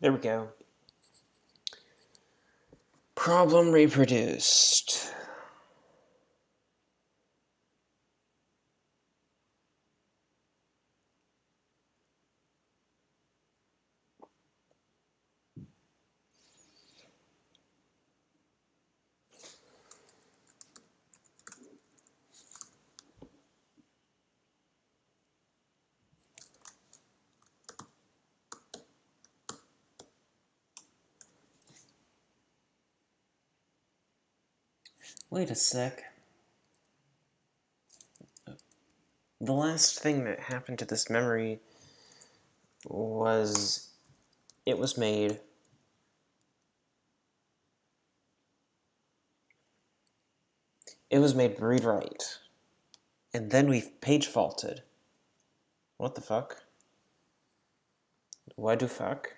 There we go. Problem reproduced. Wait a sec. The last thing that happened to this memory was it was made read-write. And then we page faulted. What the fuck? Why do fuck?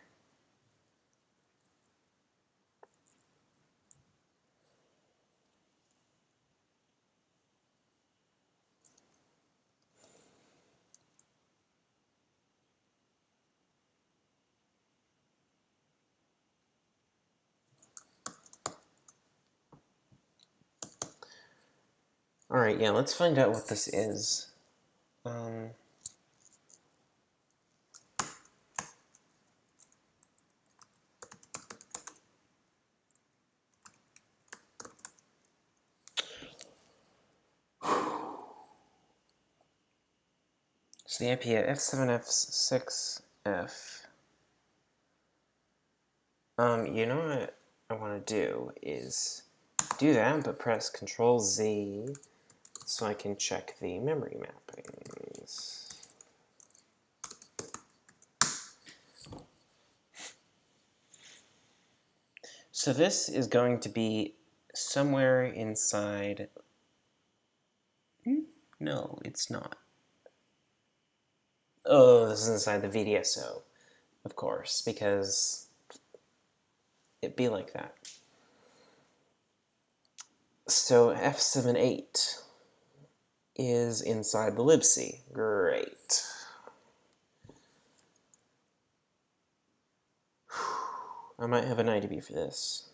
Alright, yeah, let's find out what this is. So the IP at F7F6F. You know what I want to do is do that, but press Control Z so I can check the memory mappings. So this is going to be somewhere inside. No, it's not. Oh, this is inside the VDSO, of course, because it'd be like that. So F78 is inside the libc. Great. I might have an IDB for this.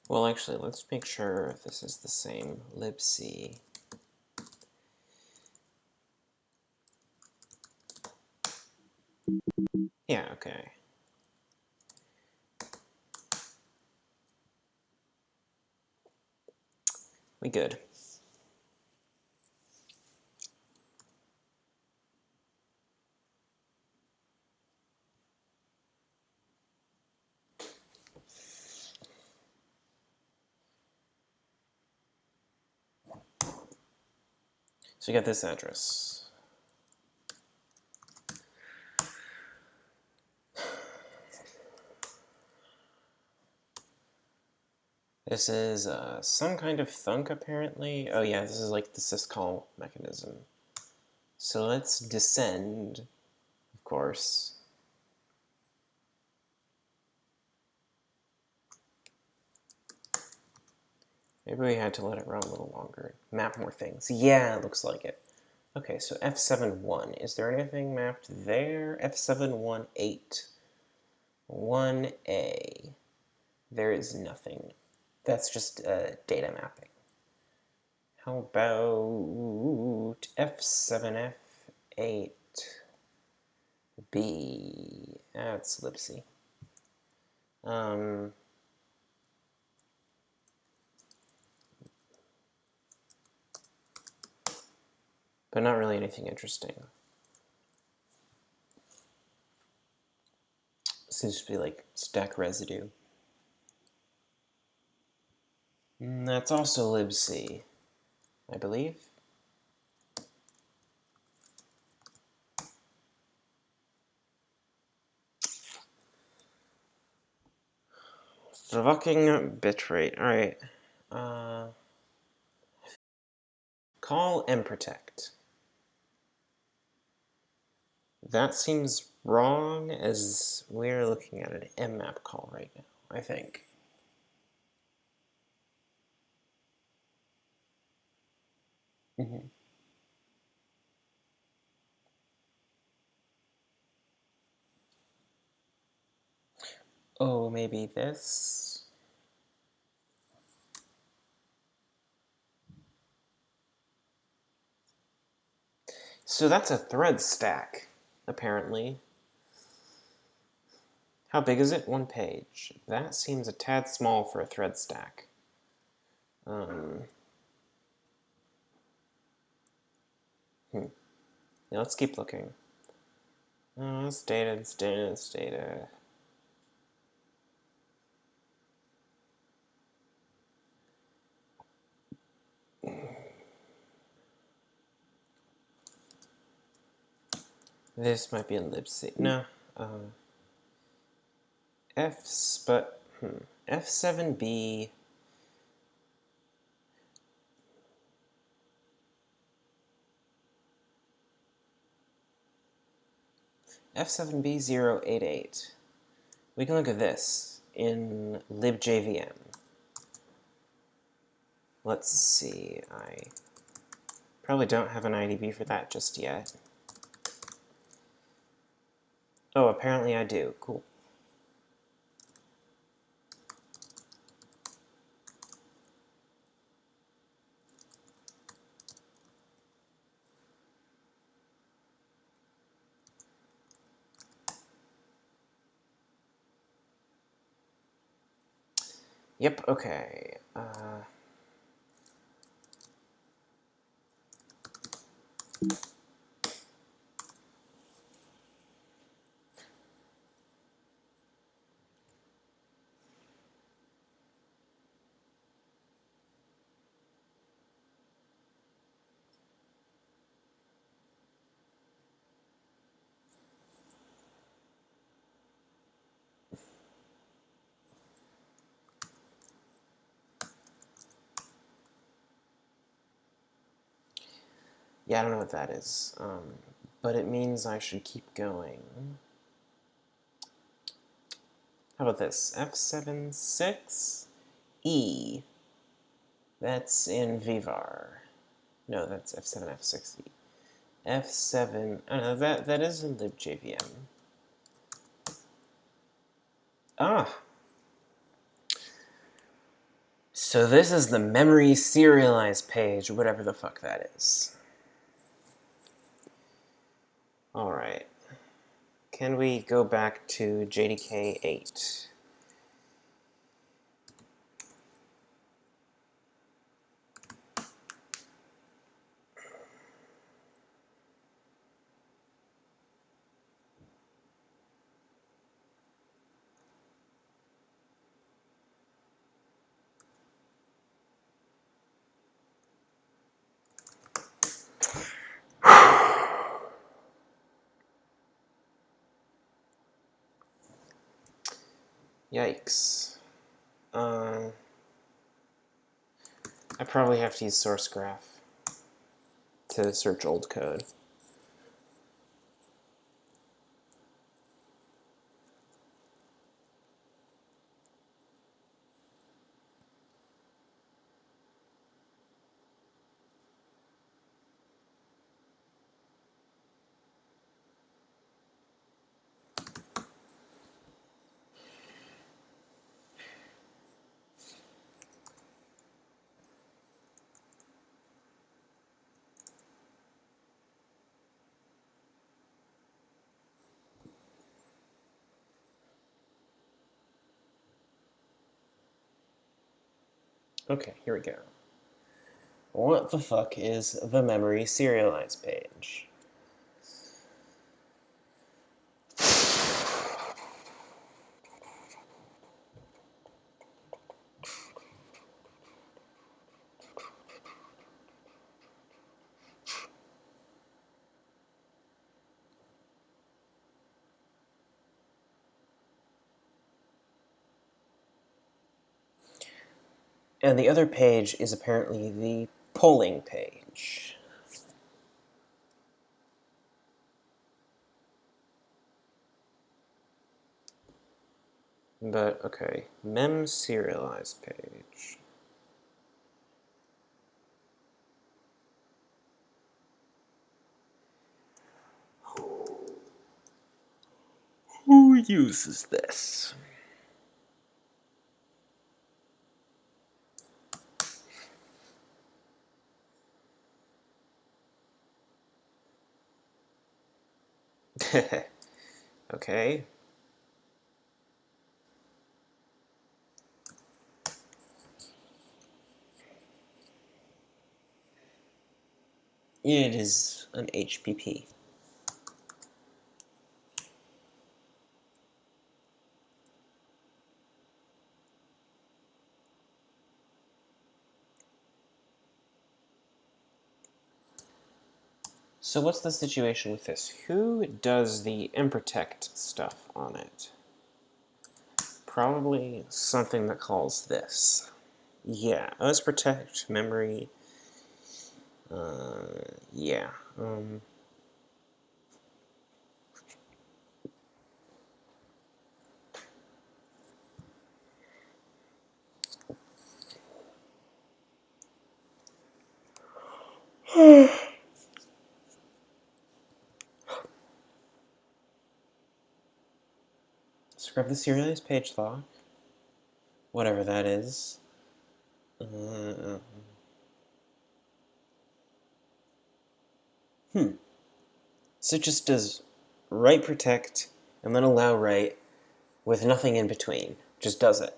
Well, actually, let's make sure this is the same libc. Yeah, okay. We good. So you got this address. This is some kind of thunk, apparently. Oh yeah, this is like the syscall mechanism. So let's descend, of course. Maybe we had to let it run a little longer. Map more things. Yeah, it looks like it. Okay, so F7.1. Is there anything mapped there? F7.1.8. 1A. There is nothing. That's just data mapping. How about F7F8B? That's libc. But not really anything interesting. Seems to be like stack residue. That's also libc, I believe. Fucking bitrate. Alright. Call mprotect. That seems wrong, as we're looking at an mmap call right now, I think. Mm-hmm. Oh, maybe this? So that's a thread stack, apparently. How big is it? 1 page. That seems a tad small for a thread stack. Yeah, let's keep looking. Oh, it's data, it's data, it's data. This might be in libc. No. F7B. F7B088. We can look at this in libjvm. Let's see. I probably don't have an IDB for that just yet. Oh, apparently I do. Cool. Yep, okay. Yeah, I don't know what that is, but it means I should keep going. How about this? F76E. That's in VVAR. No, that's F7F6E. F7, oh no, that is in libjvm. Ah! So this is the memory serialized page, whatever the fuck that is. Alright. Can we go back to JDK 8? Yikes. I probably have to use SourceGraph to search old code. Okay, here we go. What the fuck is the memory serialized page? And the other page is apparently the polling page. But, okay, mem serialized page. Who uses this? Okay. It is an HPP. So what's the situation with this? Who does the improtect stuff on it? Probably something that calls this. Yeah, OS protect, memory. Yeah. Scrub the serialized page lock. Whatever that is. So it just does write protect and then allow write with nothing in between. Just does it.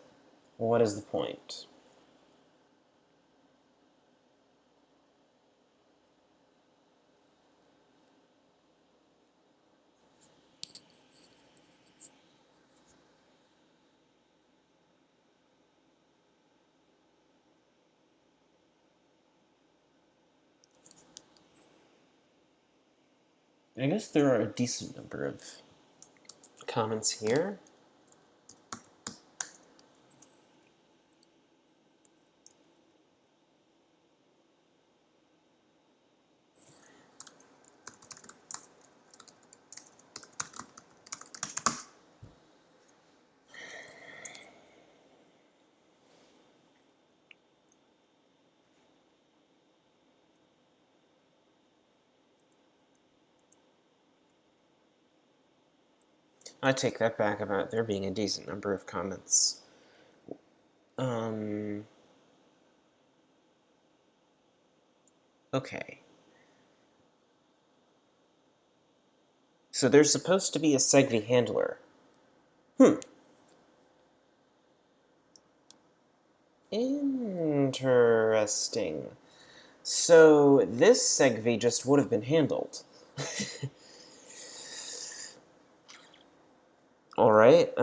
What is the point? I guess there are a decent number of comments here. I take that back about there being a decent number of comments. Okay. So there's supposed to be a segv handler. Interesting. So this segv just would have been handled. Alright,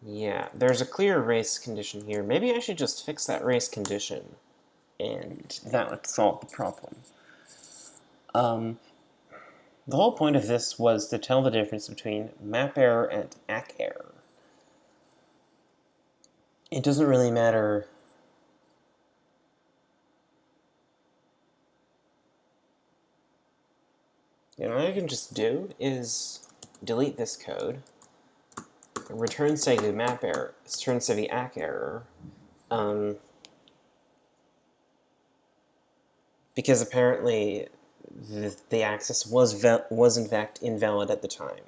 yeah, there's a clear race condition here. Maybe I should just fix that race condition, and that would solve the problem. The whole point of this was to tell the difference between map error and ACK error. It doesn't really matter. You know, what I can just do is delete this code, return segv map error, return segv ACK error, because apparently the access was in fact invalid at the time.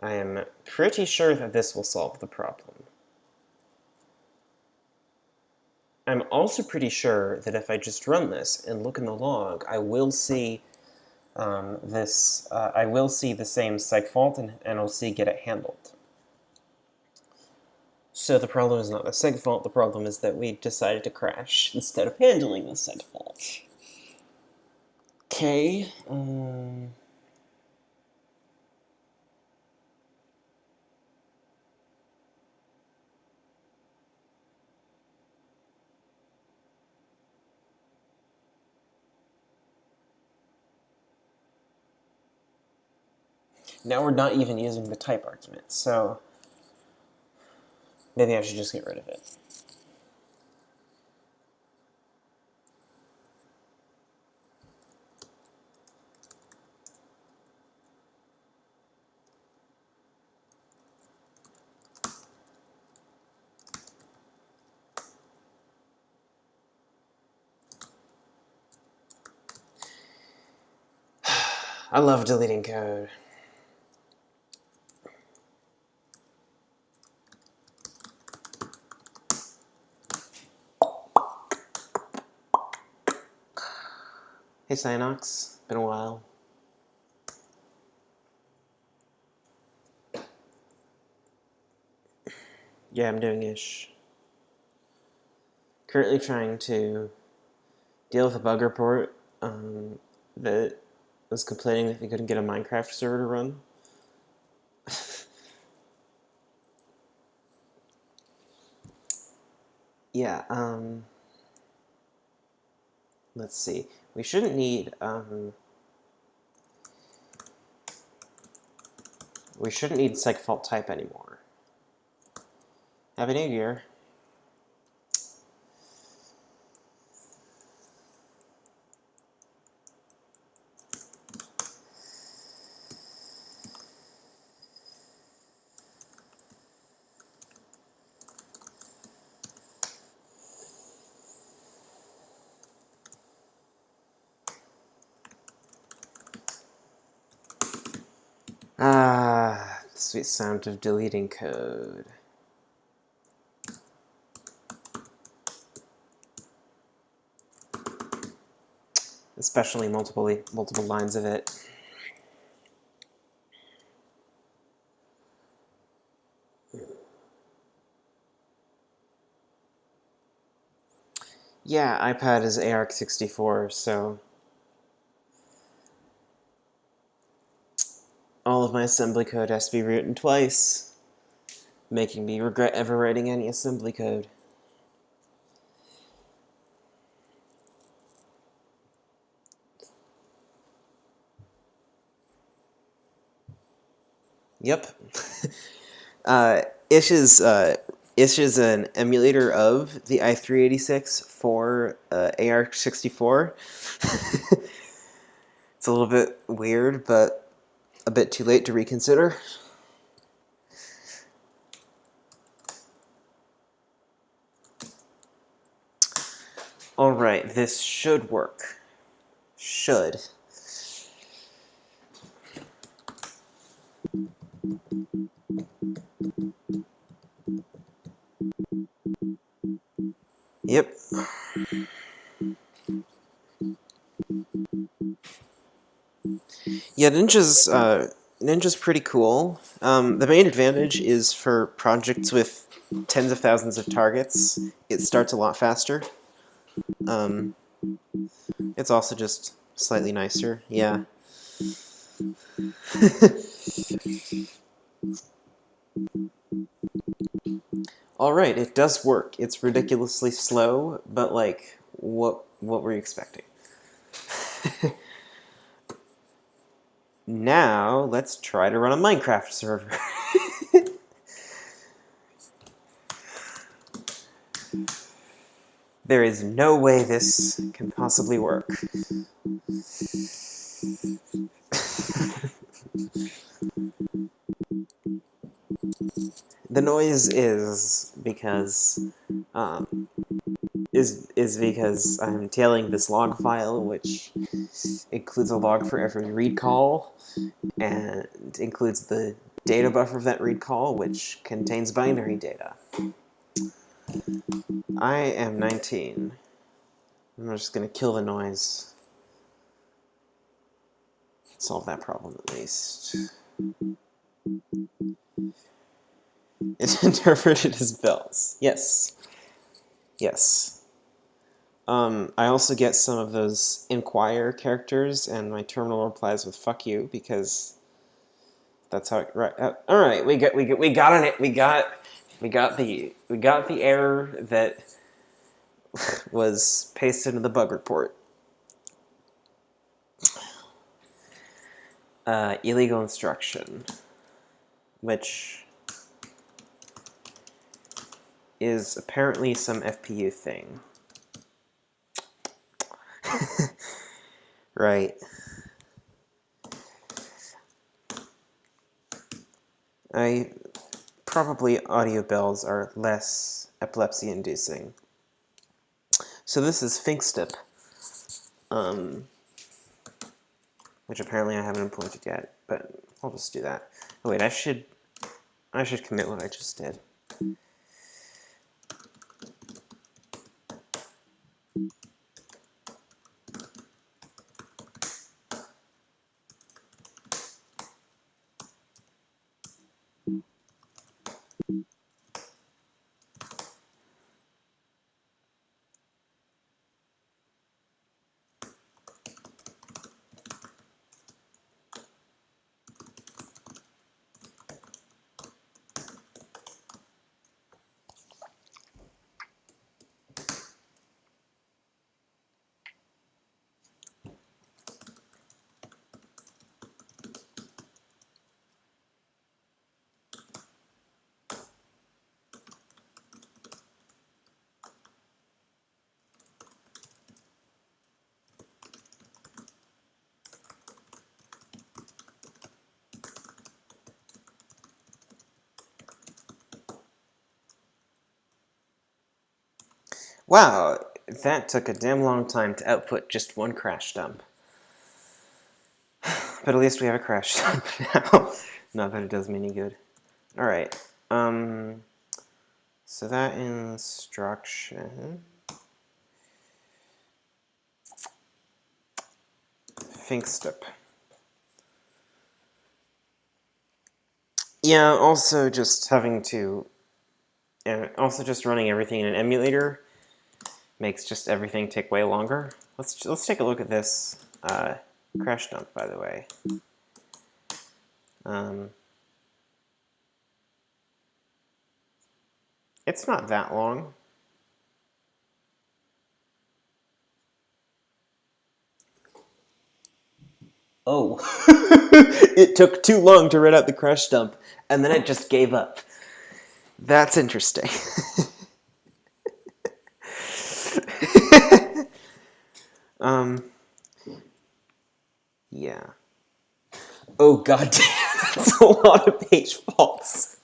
I am pretty sure that this will solve the problem. I'm also pretty sure that if I just run this and look in the log, I will see I will see the same seg fault and I'll see get it handled. So the problem is not the seg fault, the problem is that we decided to crash instead of handling the seg fault. Okay. Now we're not even using the type argument, so maybe I should just get rid of it. I love deleting code. Hey Synox, been a while. Yeah, I'm doing ish. Currently trying to deal with a bug report that was complaining that they couldn't get a Minecraft server to run. Yeah, let's see. We shouldn't need segfault type anymore. Happy New Year. Ah, the sweet sound of deleting code. Especially multiple lines of it. Yeah, iPad is ARC64, so all of my assembly code has to be written twice, making me regret ever writing any assembly code. Yep. iSH is an emulator of the i386 for ARC64. It's a little bit weird, but a bit too late to reconsider. All right, this should work. Should. Yep. Yeah, Ninja's pretty cool. The main advantage is for projects with tens of thousands of targets. It starts a lot faster. It's also just slightly nicer. Yeah. All right, it does work. It's ridiculously slow, but like, what were you expecting? Now, let's try to run a Minecraft server. There is no way this can possibly work. The noise is because because I'm tailing this log file, which includes a log for every read call, and includes the data buffer of that read call, which contains binary data. I am 19. I'm just going to kill the noise. Solve that problem at least. It's interpreted as bells. Yes. Yes. I also get some of those inquire characters, and my terminal replies with "fuck you" because that's how it. Right. All right. We got the error that was pasted into the bug report. illegal instruction, which is apparently some FPU thing. Right. Probably audio bells are less epilepsy-inducing. So this is Finkstep, which apparently I haven't implemented yet, but I'll just do that. Oh wait, I should commit what I just did. Wow, that took a damn long time to output just one crash dump. But at least we have a crash dump now. Not that it does me any good. Alright, so that instruction... Finkstep. Yeah, also just having to... And also just running everything in an emulator makes just everything take way longer. Let's take a look at this crash dump, by the way. It's not that long. Oh, it took too long to read out the crash dump, and then it just gave up. That's interesting. Yeah. Oh god damn, that's a lot of page faults.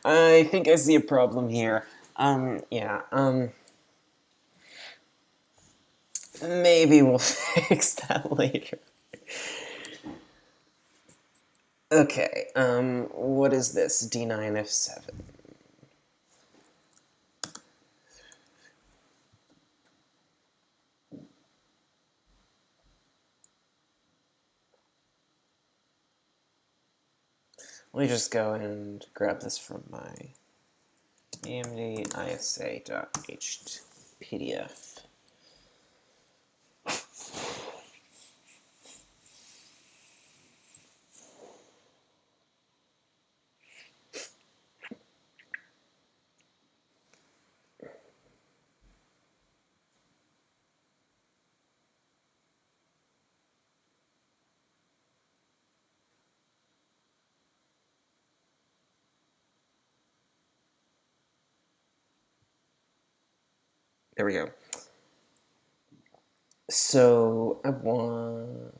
I think I see a problem here. Maybe we'll fix that later. Okay, what is this? D9F7. Let me just go and grab this from my AMD ISA.h PDF. There we go. So I want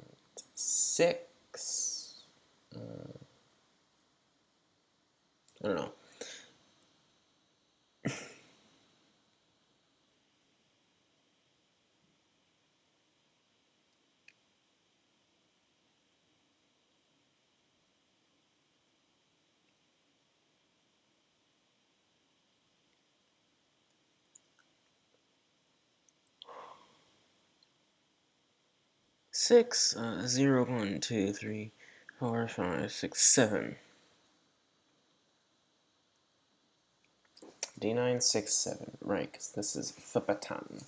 6. I don't know. Six, 0, 1, 2, 3, 4, 5, 6, 7. D967, right, because this is the button.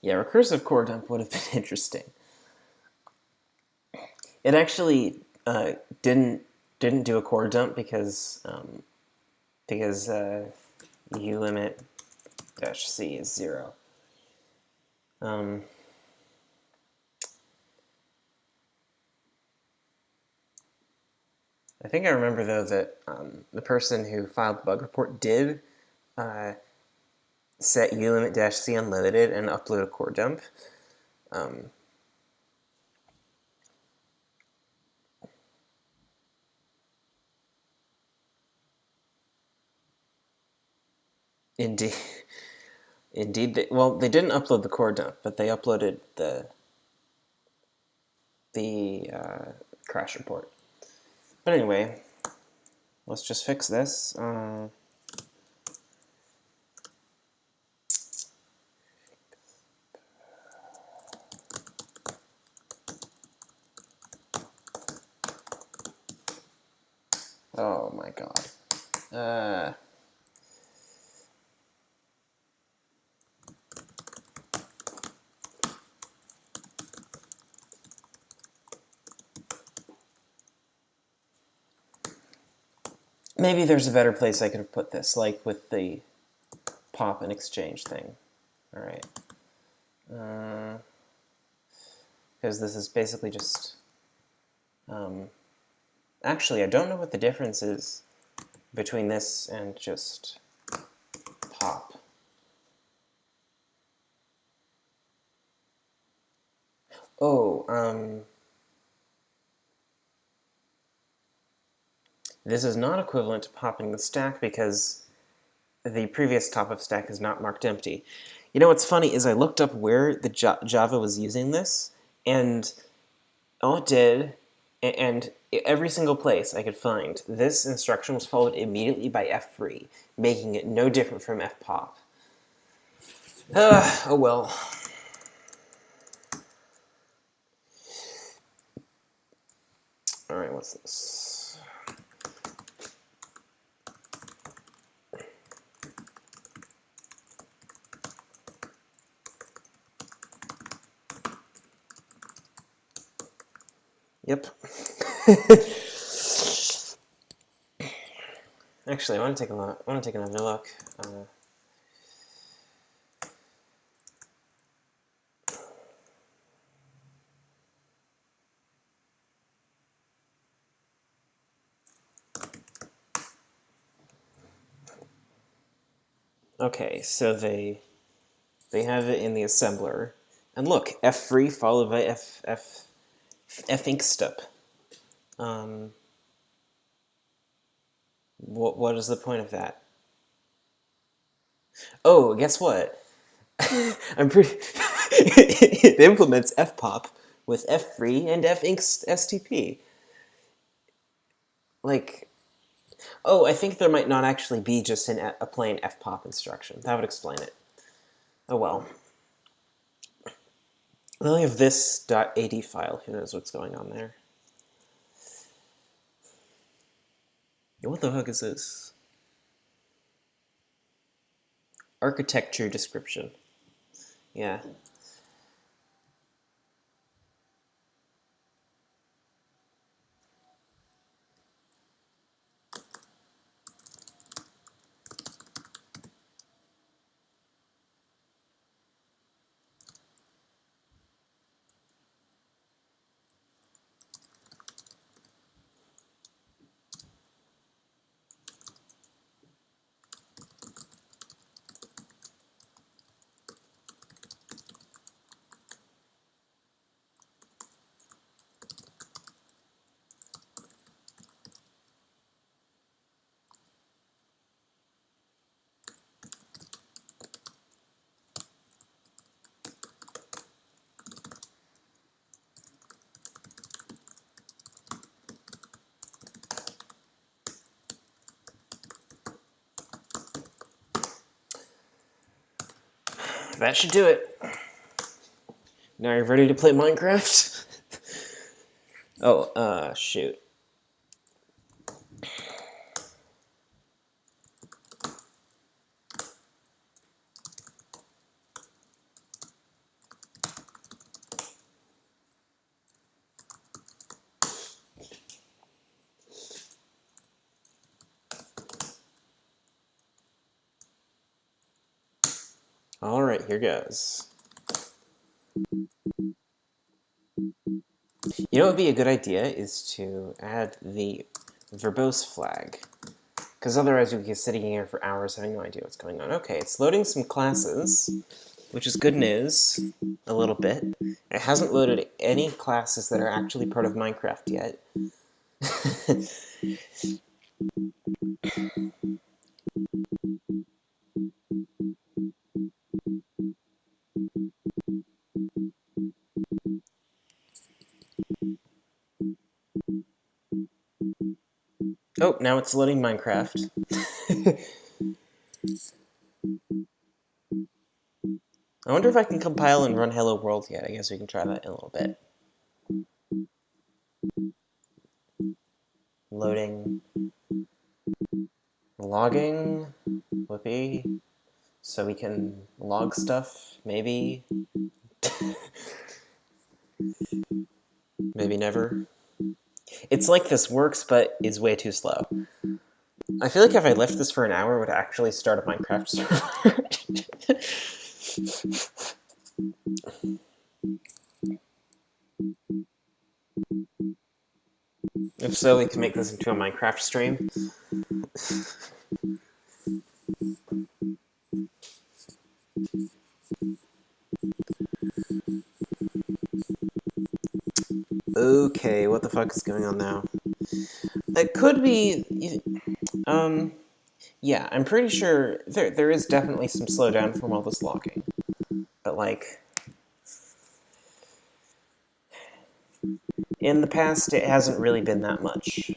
Yeah, recursive core dump would have been interesting. It actually didn't do a core dump because u limit dash c is 0. I think I remember though that the person who filed the bug report did set u limit dash c unlimited and upload a core dump. Indeed, indeed. They didn't upload the core dump, but they uploaded the crash report. But anyway, let's just fix this. Oh my god. Maybe there's a better place I could have put this, like with the pop and exchange thing. All right. Because this is basically just... actually, I don't know what the difference is between this and just pop. Oh, this is not equivalent to popping the stack because the previous top of stack is not marked empty. You know what's funny is I looked up where the Java was using this, and all it did, and every single place I could find, this instruction was followed immediately by ffree, making it no different from fpop. Oh well. All right, what's this? Yep. Actually, I want to take a look. I want to take another look. Okay, so they have it in the assembler, and look, free followed by inkstup. What is the point of that? Oh, guess what? I'm pretty. It implements fpop with free and stp. Like, oh, I think there might not actually be just a plain fpop instruction. That would explain it. Oh well. I only have this .ad file. Who knows what's going on there? What the fuck is this? Architecture description. Yeah. That should do it. Now you're ready to play Minecraft? Oh, shoot. All right, here goes. You know what would be a good idea is to add the verbose flag. Because otherwise we'd be sitting here for hours having no idea what's going on. Okay, it's loading some classes, which is good news, a little bit. It hasn't loaded any classes that are actually part of Minecraft yet. Oh, now it's loading Minecraft. I wonder if I can compile and run Hello World yet. I guess we can try that in a little bit. Loading. Logging. Whoopee. So we can log stuff, maybe. Maybe never. It's like this works, but is way too slow. I feel like if I left this for an hour, it would actually start a Minecraft server. If so, we can make this into a Minecraft stream. Okay, what the fuck is going on now? It could be... yeah, I'm pretty sure there is definitely some slowdown from all this logging. But, like... in the past, it hasn't really been that much.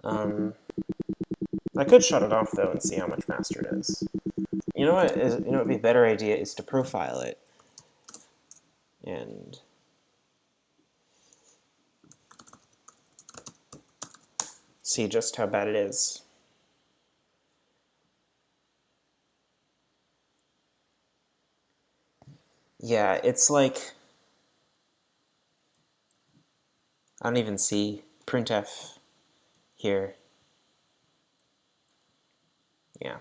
I could shut it off, though, and see how much faster it is. You know what would be a better idea is to profile it. And... see just how bad it is. Yeah, it's like... I don't even see printf here. Yeah.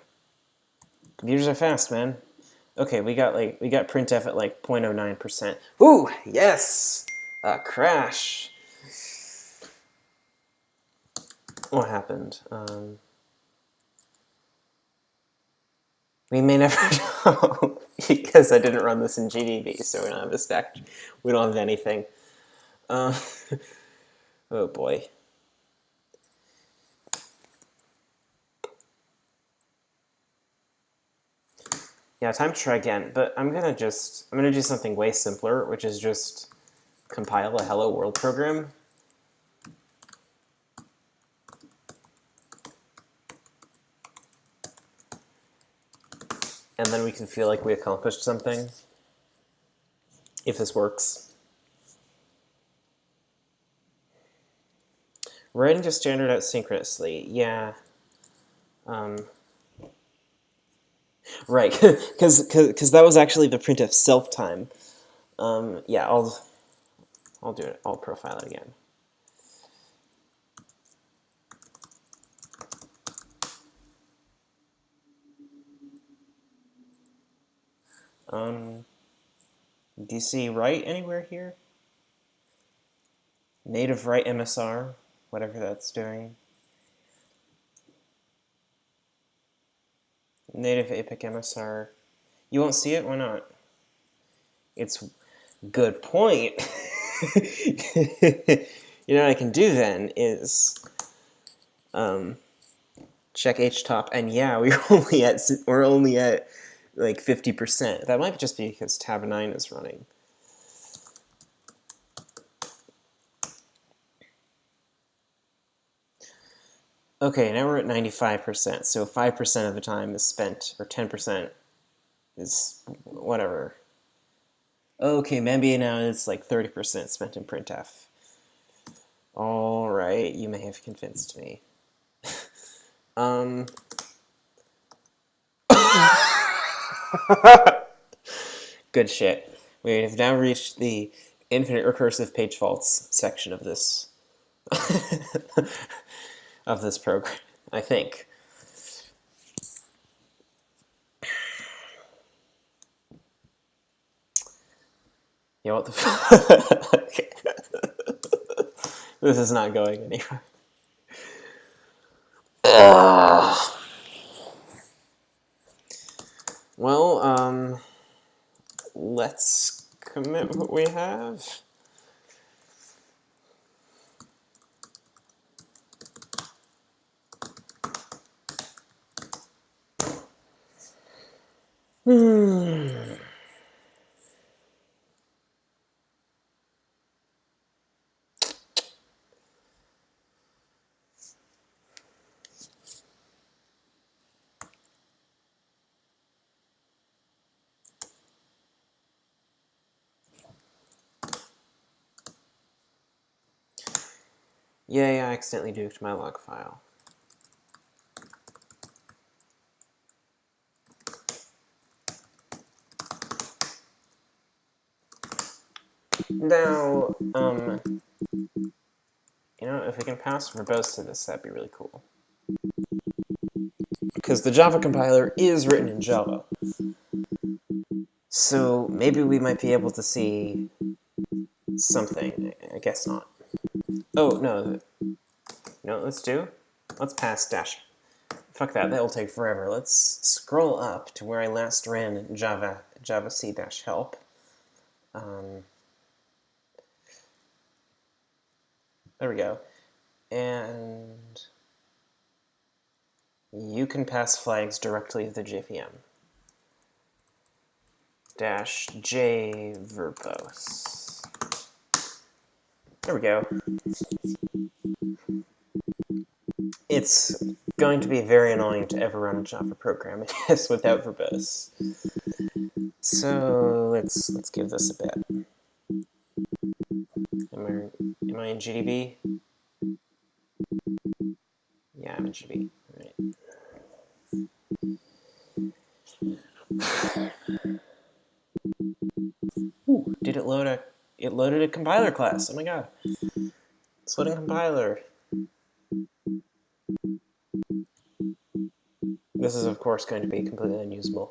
Computers are fast, man. Okay, we got printf at like 0.09%. Ooh, yes! A crash. What happened? We may never know because I didn't run this in GDB, so we don't have a stack. We don't have anything. Oh boy. Yeah, time to try again, but I'm gonna do something way simpler, which is just compile a Hello World program. And then we can feel like we accomplished something, if this works. Writing to standard out synchronously, yeah. Right, because that was actually the printf self time. Yeah, I'll do it. I'll profile it again. Do you see write anywhere here? Native write MSR, whatever that's doing. Native APIC MSR. You won't see it? Why not? It's good point. You know what I can do then is check htop, and yeah, we're only at like 50%. That might just be because tab 9 is running. Okay, now we're at 95%, so 5% of the time is spent, or 10% is whatever. Okay, maybe now it's like 30% spent in printf. All right, you may have convinced me. Good shit. We have now reached the infinite recursive page faults section of this program, I think. Yeah, what the fuck? This is not going anywhere. Ugh. Well, let's commit what we have. Yay, I accidentally duked my log file. Now, you know, if we can pass verbose to this, that'd be really cool. Because the Java compiler is written in Java. So maybe we might be able to see something. I guess not. Oh, no. You know what let's do? Let's pass dash. Fuck that, that'll take forever. Let's scroll up to where I last ran javac-help. There we go. And you can pass flags directly to the JVM. -j verbose. There we go. It's going to be very annoying to ever run a Java program, I guess, without verbose. So let's give this a bit. Am I in GDB? Yeah, I'm in GDB. Right. Ooh, did it load it loaded a compiler class. Oh my god. It's loading compiler. This is, of course, going to be completely unusable.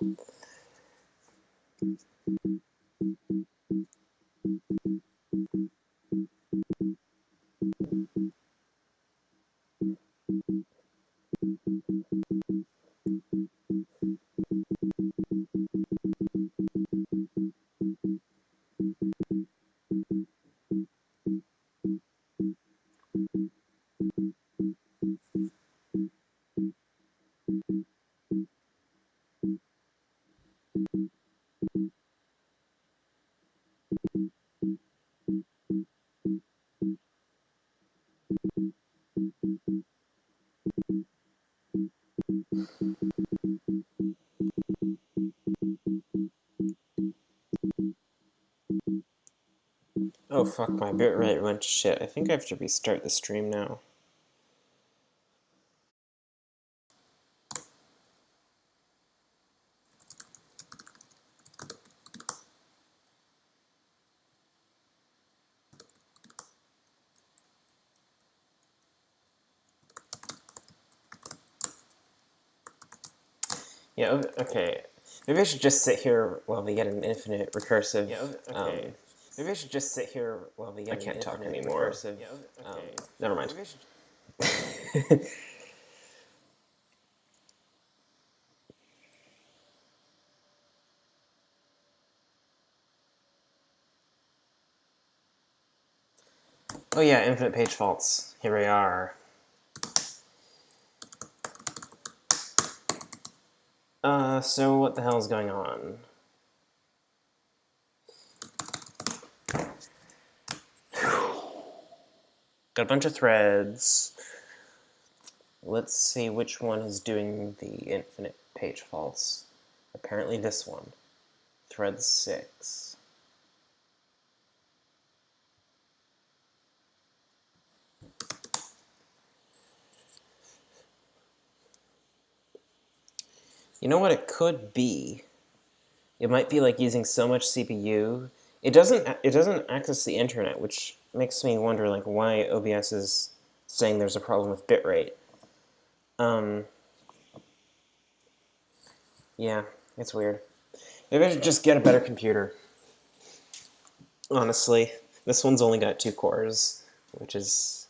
Oh fuck, my bitrate went to shit. I think I have to restart the stream now. Yeah, okay. Maybe I should just sit here while we get an infinite recursive. Yeah, okay. Maybe I should just sit here while we get an infinite recursive. I can't talk anymore. Yeah, okay. Never mind. Oh yeah, infinite page faults. Here we are. So what the hell is going on? Got a bunch of threads. Let's see which one is doing the infinite page faults. Apparently this one. Thread 6. You know what it could be? It might be like using so much CPU. It doesn't access the internet, which makes me wonder like why OBS is saying there's a problem with bitrate. Yeah, it's weird. Maybe I should just get a better computer. honestly. This one's only got 2 cores, which is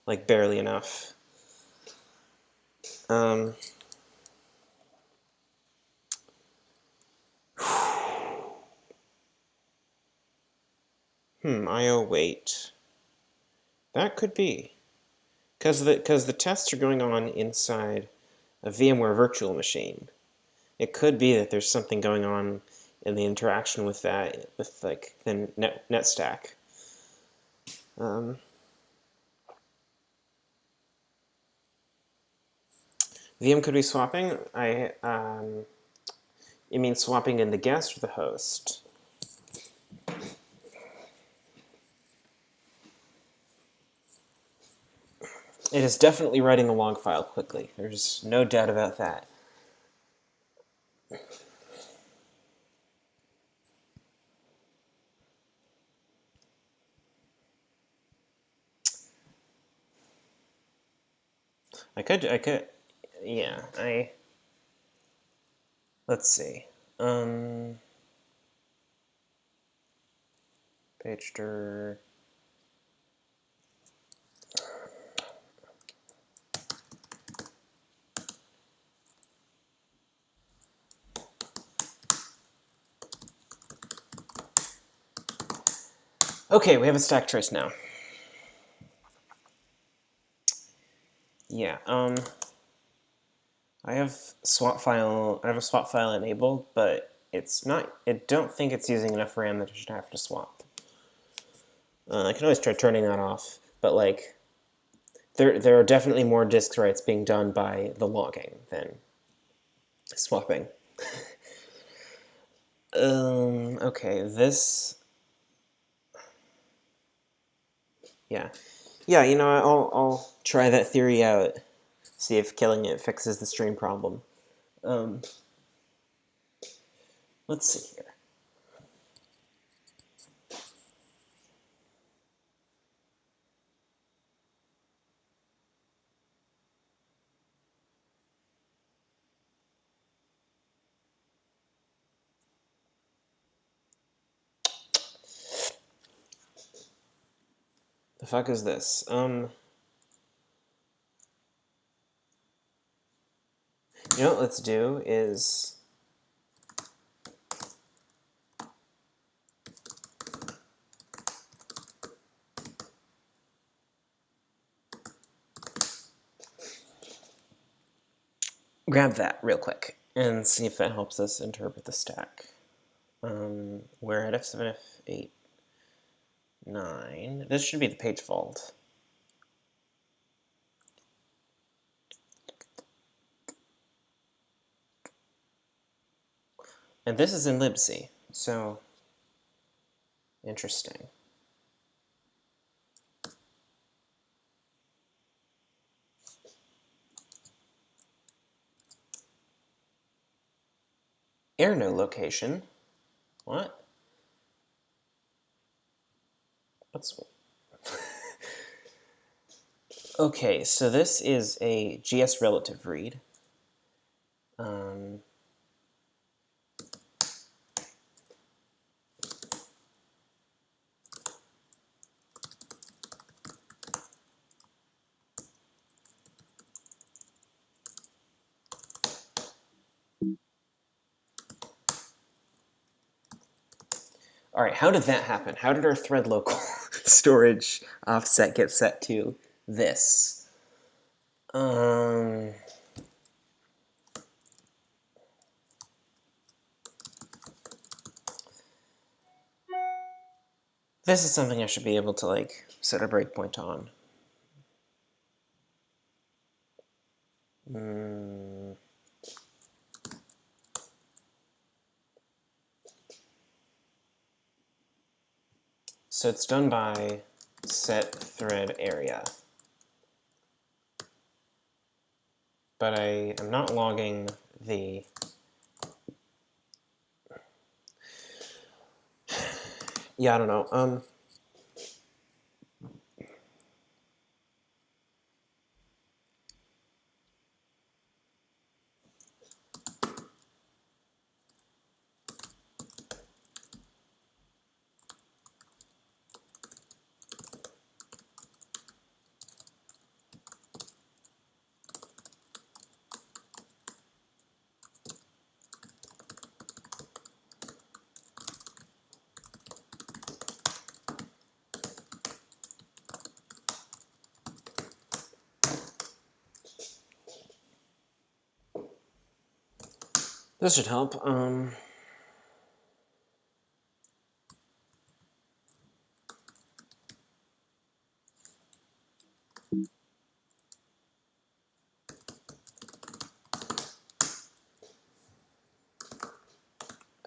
like barely enough. IO wait. That could be. Because the tests are going on inside a VMware virtual machine. It could be that there's something going on in the interaction with that, with like the net stack. VM could be swapping. You mean swapping in the guest or the host? It is definitely writing a log file quickly. There's no doubt about that. I could, yeah, let's see. Pager. Okay, we have a stack trace now. Yeah, I have a swap file enabled, but it's not. I don't think it's using enough RAM that I should have to swap. I can always try turning that off, but like, there are definitely more disk writes being done by the logging than swapping. Okay, this. Yeah, you know, I'll try that theory out. See if killing it fixes the stream problem. Let's see here. The fuck is this? You know what let's do is grab that real quick and see if that helps us interpret the stack. We're at F7, F8, 9. This should be the page fault. And this is in libc, so interesting. Air no location. What? What's... Okay, so this is a GS relative read. All right, how did that happen? How did our thread local storage offset get set to this? This is something I should be able to like set a breakpoint on. So it's done by set thread area. But I am not logging the... Yeah, I don't know. This should help.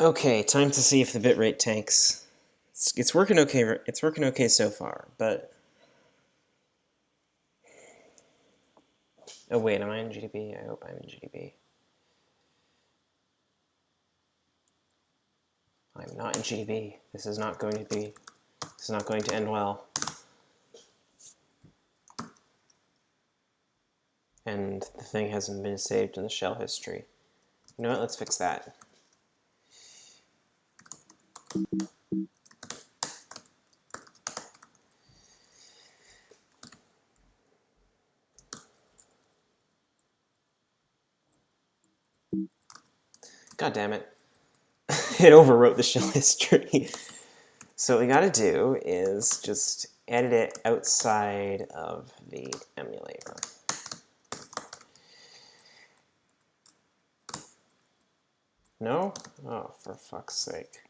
Okay, time to see if the bitrate tanks. It's working okay. It's working okay so far, but oh wait, am I in GDB? I hope I'm in GDB. I'm not in GDB. This is not going to be. This is not going to end well. And the thing hasn't been saved in the shell history. You know what? Let's fix that. God damn it. It overwrote the shell history. So what we gotta do is just edit it outside of the emulator. No? Oh, for fuck's sake.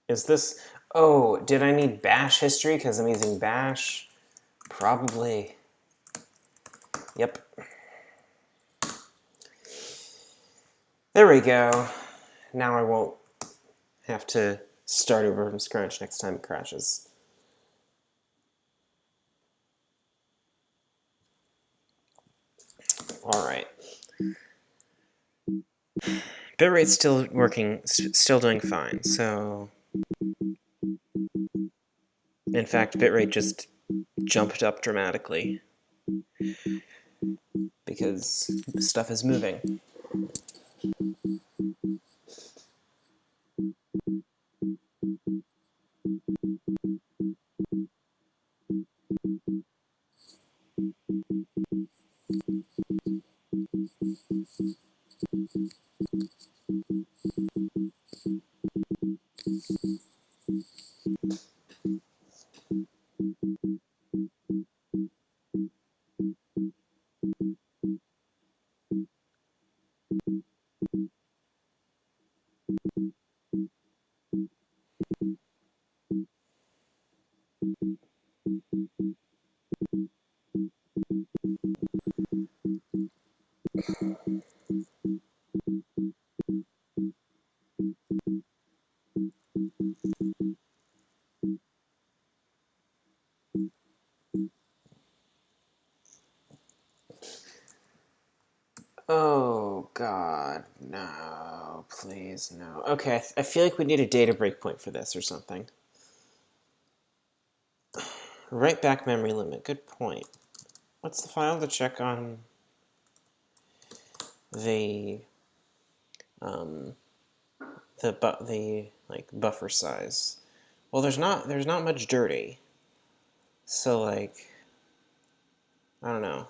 Is this... Oh, did I need bash history because I'm using bash? Probably. Yep. There we go. Now I won't have to start over from scratch next time it crashes. Alright. Bitrate's still working, still doing fine, so... In fact, bitrate just jumped up dramatically because stuff is moving. Oh, God, no, please, no. Okay, I feel like we need a data breakpoint for this or something. Write back memory limit, good point. What's the file to check on the like buffer size? Well, there's not much dirty, so like I don't know.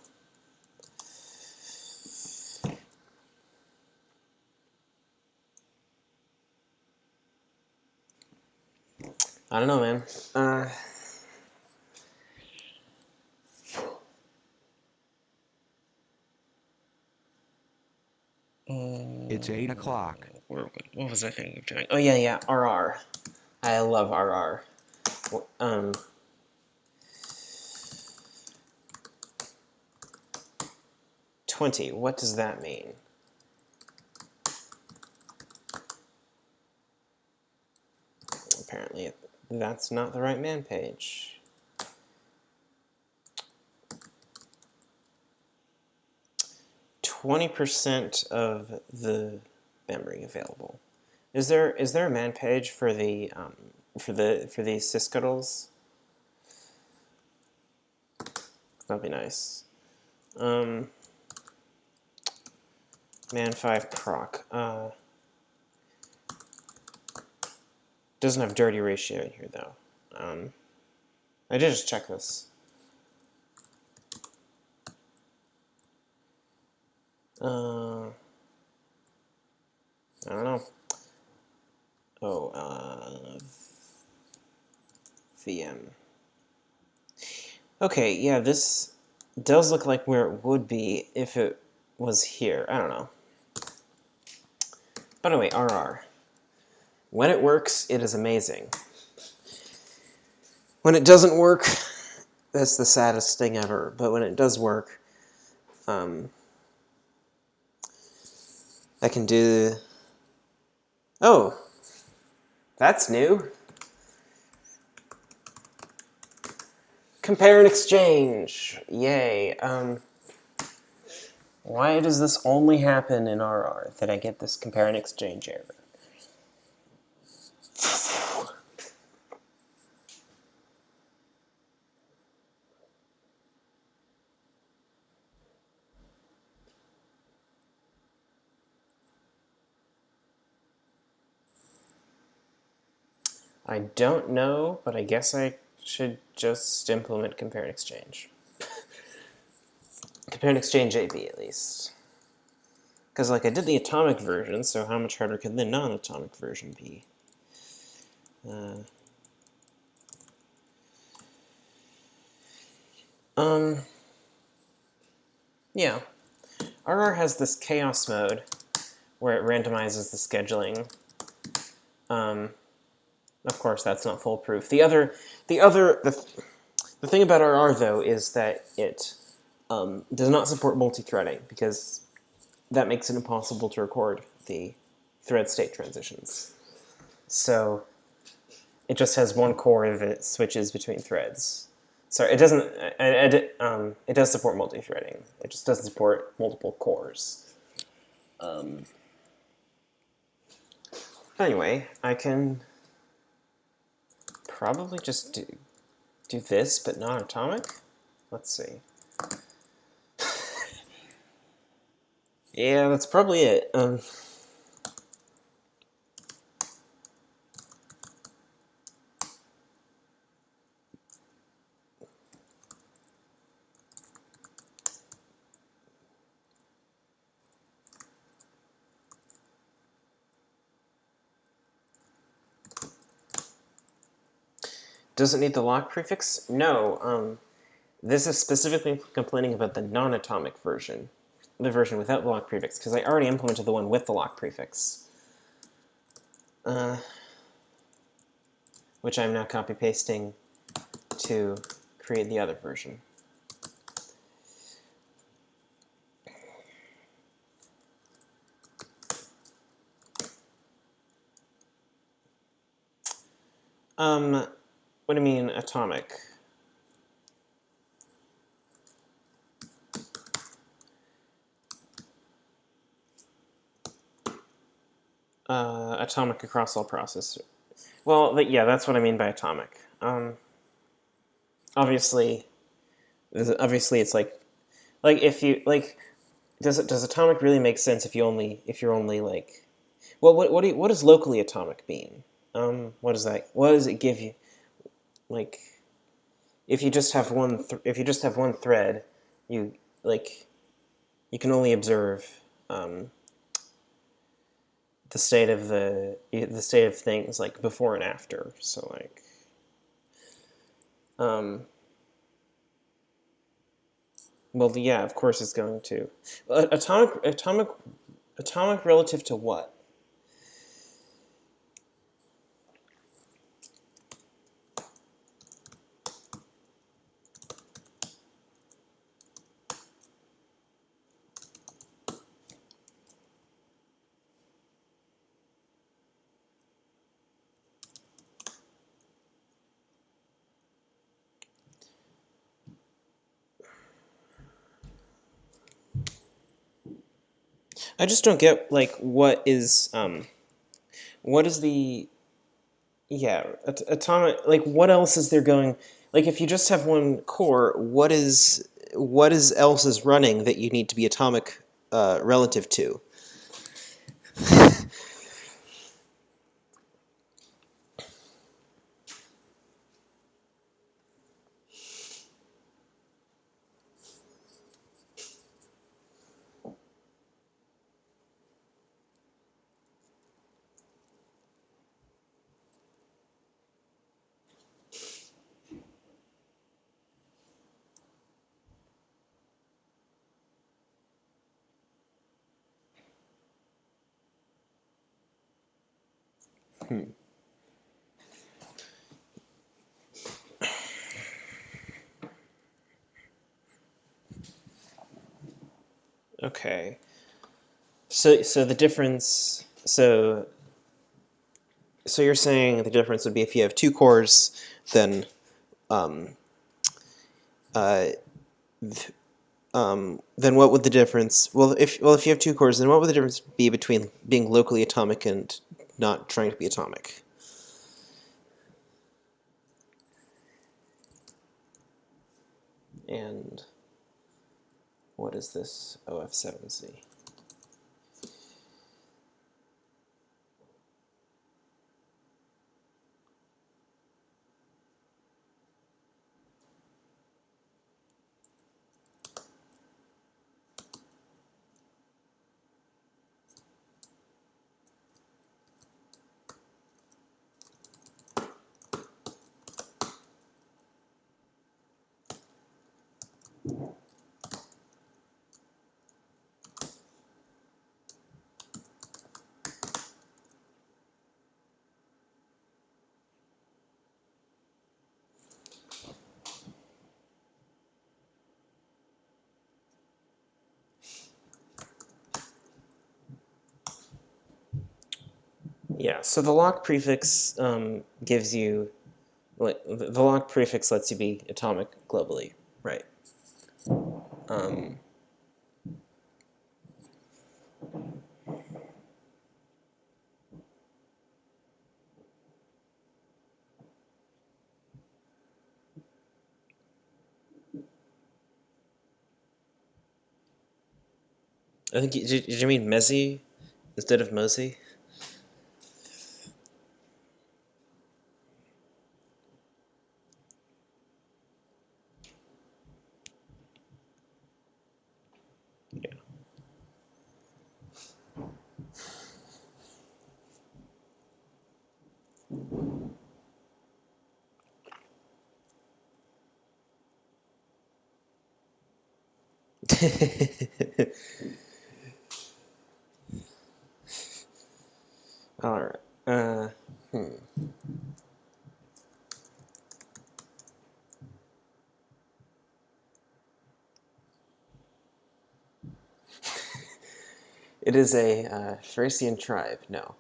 I don't know, man. It's 8 o'clock. What was I thinking of doing? Oh yeah, RR. I love RR. 20. What does that mean? Apparently, that's not the right man page. %of the memory available. Is there a man page for the these syscuttles? That'd be nice. Man 5 proc. Doesn't have dirty ratio in here though. I did just check this. I don't know. Oh, VM. Okay, yeah, this does look like where it would be if it was here. I don't know. But anyway, RR. When it works, it is amazing. When it doesn't work, that's the saddest thing ever. But when it does work, I can do... Oh, that's new. Compare and exchange. Yay. Why does this only happen in RR, that I get this compare and exchange error? I don't know, but I guess I should just implement compare and exchange. Compare and exchange AB, at least. Because, like, I did the atomic version, so how much harder could the non-atomic version be? Yeah. RR has this chaos mode, where it randomizes the scheduling. Of course, that's not foolproof. The thing about RR, though, is that it does not support multi-threading, because that makes it impossible to record the thread state transitions. So it just has one core that switches between threads. Sorry, it doesn't. It does support multi-threading. It just doesn't support multiple cores. Anyway, I can probably just do this, but non-atomic. Let's see. Yeah, that's probably it. Does it need the lock prefix? No. This is specifically complaining about the non-atomic version, the version without the lock prefix, because I already implemented the one with the lock prefix, which I'm now copy-pasting to create the other version. What do you mean, atomic? Atomic across all processors. Well, yeah, that's what I mean by atomic. Obviously, it's like if you like, does atomic really make sense if you're only like, well, what does locally atomic mean? What does that? What does it give you? Like, if you just have one thread, you you can only observe the state of things like before and after. So like, well, yeah, of course it's going to atomic relative to what? I just don't get like what is the atomic, like what else is there going, like if you just have one core, what is else is running that you need to be atomic relative to? Okay. So the difference. So you're saying the difference would be if you have two cores, then then what would the difference? If you have two cores, then what would the difference be between being locally atomic and not trying to be atomic? And what is this OF7C? Yeah, so the lock prefix gives you, the lock prefix lets you be atomic globally, right? I think, did you mean Mezzi instead of Mosey? Yeah. All right. It is a Thracian tribe. No.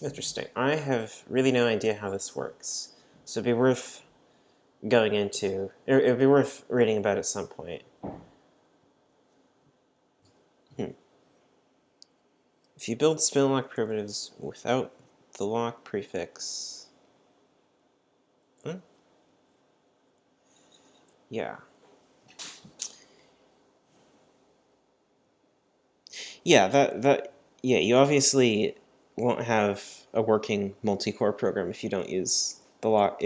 Interesting. I have really no idea how this works, so it'd be worth going into. It'd be worth reading about at some point. If you build spin lock primitives without the lock prefix, yeah, yeah, you obviously won't have a working multi-core program if you don't use the lock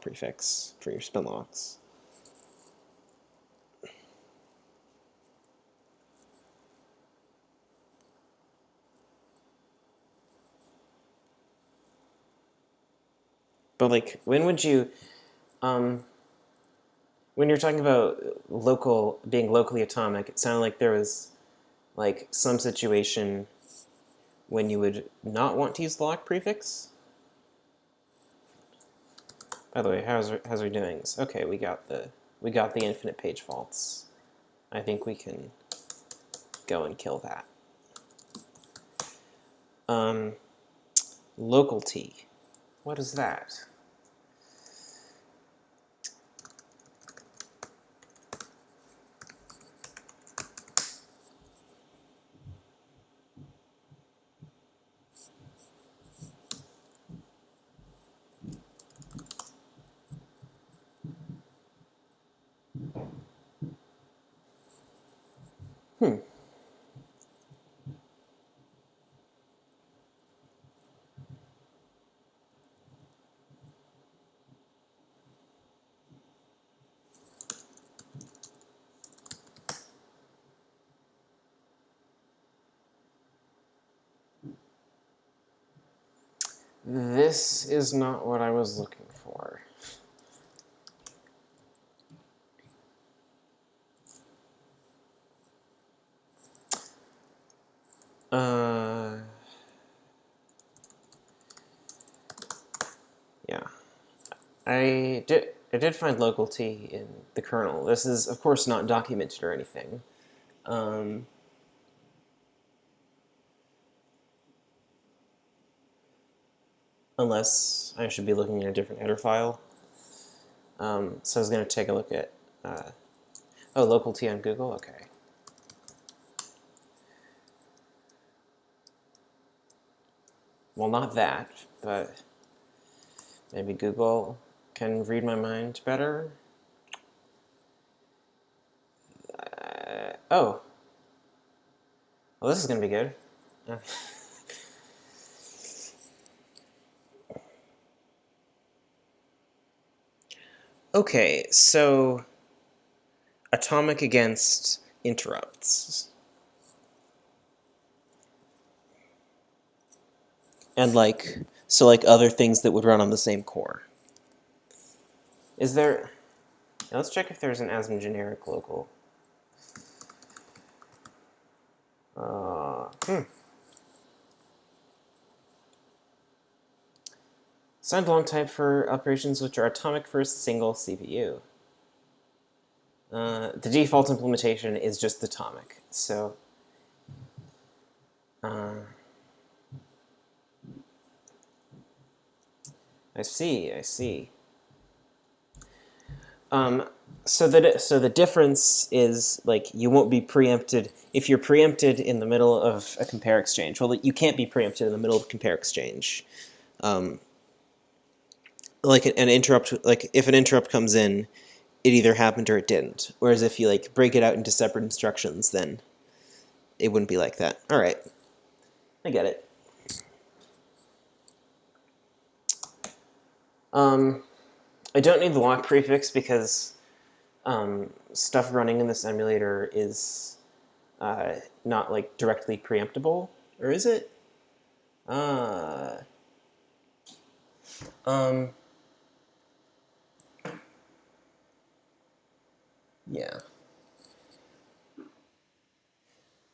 prefix for your spin locks. But like, when would you, when you're talking about being locally atomic, it sounded like there was like some situation when you would not want to use the lock prefix. By the way, how's we doing this? Okay, we got the infinite page faults. I think we can go and kill that. Local T. What is that? This is not what I was looking for. Uh, Yeah. I did find local T in the kernel. This is, of course, not documented or anything. Unless I should be looking at a different header file. So I was going to take a look at, local T on Google, okay. Well, not that, but maybe Google can read my mind better. Oh. Well, this is going to be good. Okay, so atomic against interrupts. And so other things that would run on the same core. Is there, now let's check if there's an ASM generic local. Signed long type for operations which are atomic for a single CPU. The default implementation is just atomic, so I see. So the difference is you won't be preempted if you're preempted in the middle of a compare exchange. Well, you can't be preempted in the middle of a compare exchange. Like an interrupt, if an interrupt comes in, it either happened or it didn't. Whereas if you break it out into separate instructions, then it wouldn't be like that. All right, I get it. I don't need the lock prefix because stuff running in this emulator is not directly preemptible, or is it? Yeah.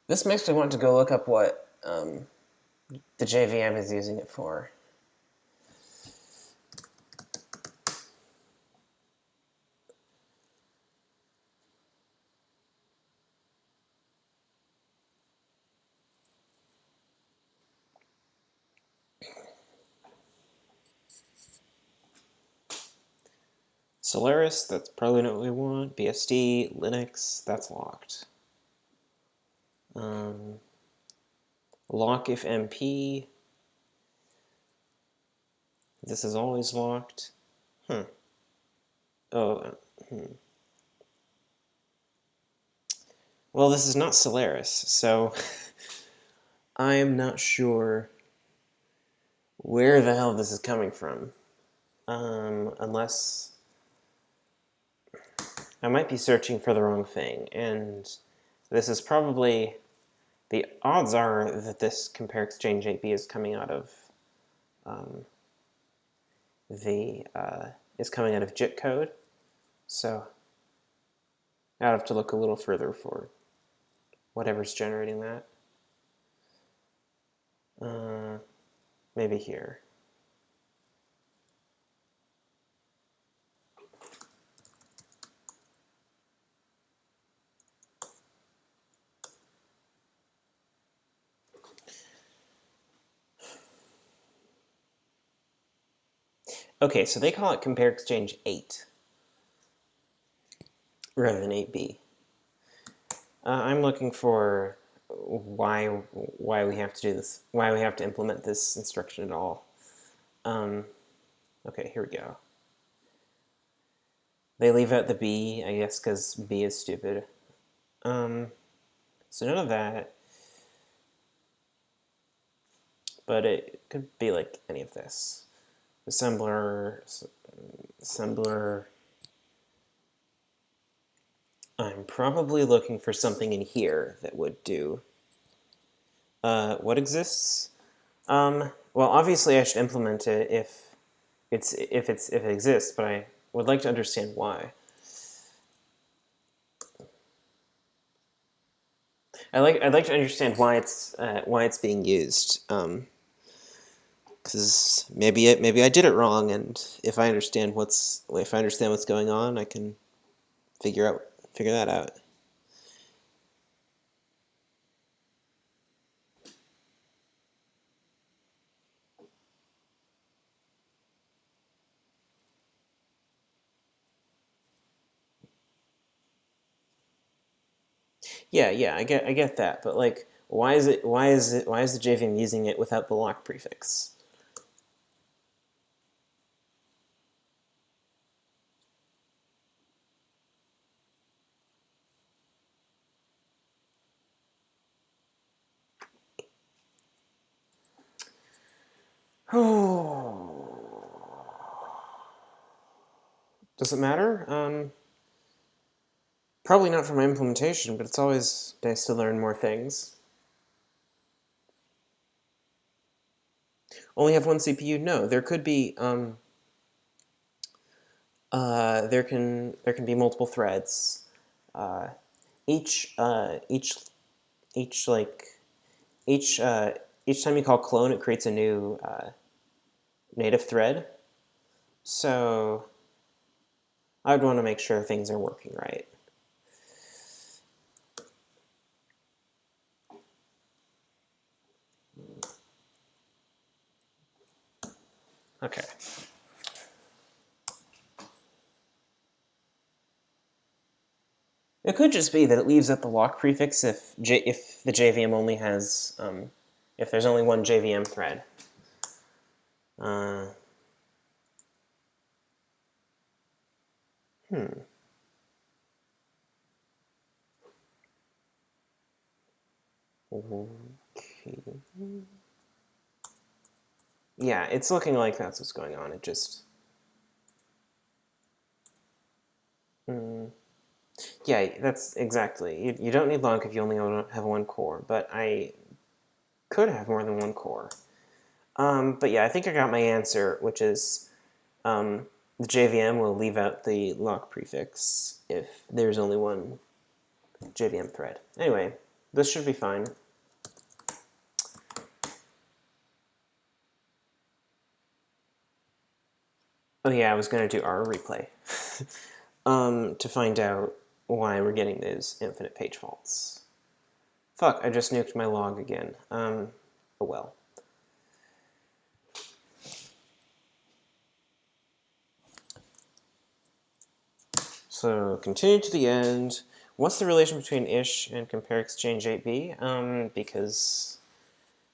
This makes me want to go look up what the JVM is using it for. Solaris, that's probably not what we want. BSD, Linux, that's locked. Lock if MP. This is always locked. Oh, Well, this is not Solaris, so I am not sure where the hell this is coming from. Unless I might be searching for the wrong thing, and this is probably, the odds are that this compare exchange 8B is coming out of JIT code. So I'd have to look a little further for whatever's generating that. Maybe here. Okay, so they call it compare exchange 8 rather than 8B. I'm looking for why we have to do this, why we have to implement this instruction at all. Okay, here we go. They leave out the B, I guess, because B is stupid. So none of that, but it could be like any of this. Assembler. I'm probably looking for something in here that would do. What exists? Well, obviously I should implement it if it exists, but I would like to understand why. I'd like to understand why it's being used. because maybe I did it wrong, and if I understand what's going on, I can figure that out. Yeah, I get that, but like, why is the JVM using it without the lock prefix? Does it matter? Probably not for my implementation, but it's always nice to learn more things. Only have one CPU? No, there could be there can be multiple threads. Each each each like each time you call clone, it creates a new native thread. So I would want to make sure things are working right. Okay. It could just be that it leaves out the lock prefix if the JVM only has if there's only one JVM thread. Okay. Yeah, it's looking like that's what's going on. It just yeah, that's exactly. You don't need lock if you only have one core, but I could have more than one core. But yeah, I think I got my answer, which is the JVM will leave out the lock prefix if there's only one JVM thread. Anyway, this should be fine. Oh yeah, I was going to do our replay to find out why we're getting those infinite page faults. Fuck, I just nuked my log again. Oh well. So continue to the end. What's the relation between ish and compare exchange 8b? Because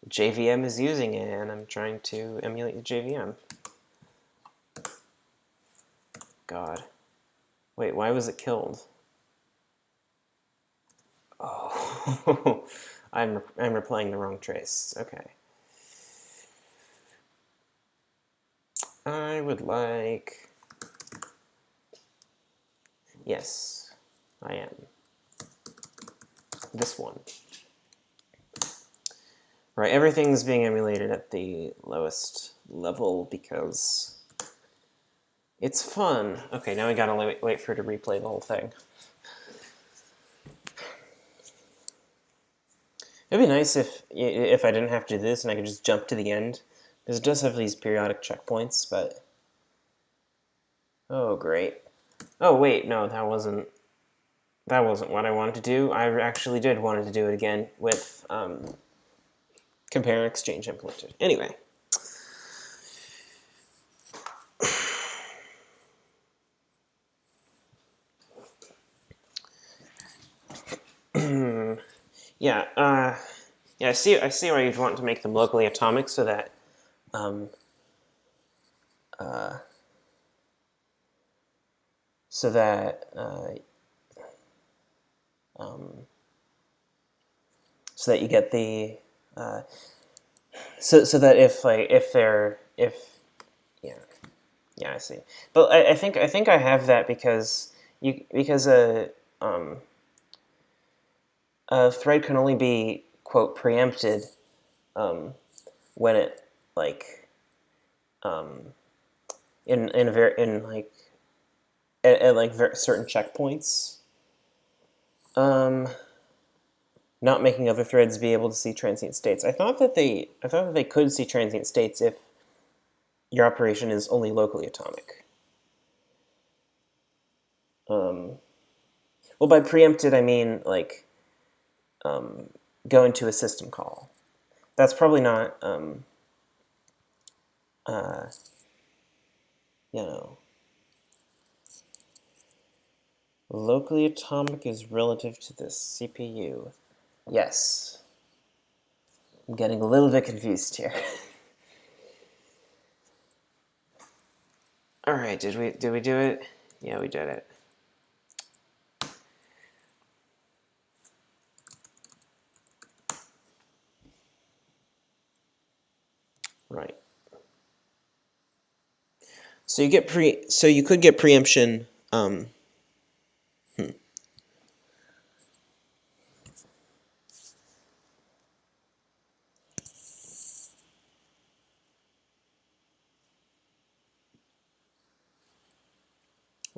JVM is using it, and I'm trying to emulate the JVM. God. Wait, why was it killed? Oh, I'm replaying the wrong trace. Okay. I would like... Yes, I am. This one. Right, everything's being emulated at the lowest level because it's fun. Okay, now we gotta wait for it to replay the whole thing. It'd be nice if I didn't have to do this and I could just jump to the end. Because it does have these periodic checkpoints, but... Oh, great. Oh, wait, no, that wasn't what I wanted to do. I actually did want to do it again with compare exchange implemented. Anyway. Yeah, yeah, I see why you'd want to make them locally atomic so that so that so that you get the so that if yeah, I see. But I think I have that because a thread can only be quote preempted when it like in like at like certain checkpoints. Not making other threads be able to see transient states. I thought that they could see transient states if your operation is only locally atomic. Well, by preempted, I mean, like, go into a system call. That's probably not, you know, locally atomic is relative to the CPU. Yes. I'm getting a little bit confused here. All right, did we do it? Yeah, we did it. Right. So you get so you could get preemption.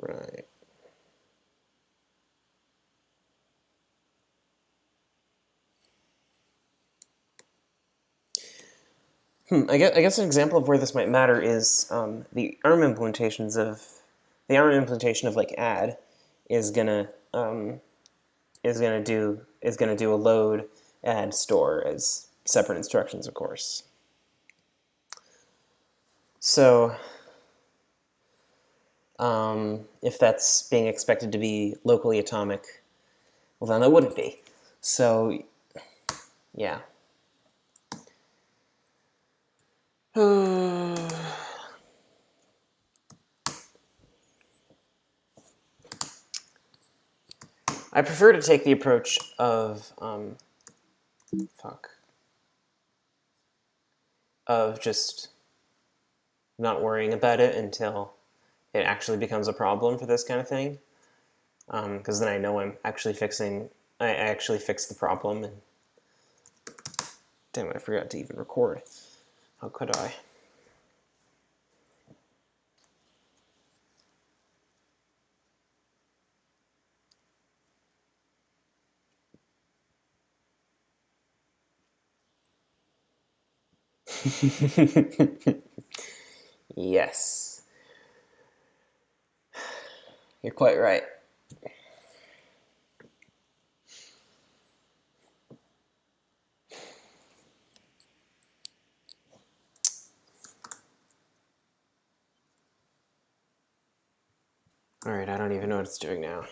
Right. I guess an example of where this might matter is the ARM implementations of the ARM implementation of like add is gonna do a load, add, store as separate instructions, of course. So if that's being expected to be locally atomic, well then it wouldn't be. So yeah. I prefer to take the approach of of just not worrying about it until it actually becomes a problem for this kind of thing. Because then I know I'm actually fixing. I actually fixed the problem. And damn it, I forgot to even record. How could I? Yes, you're quite right. All right, I don't even know what it's doing now.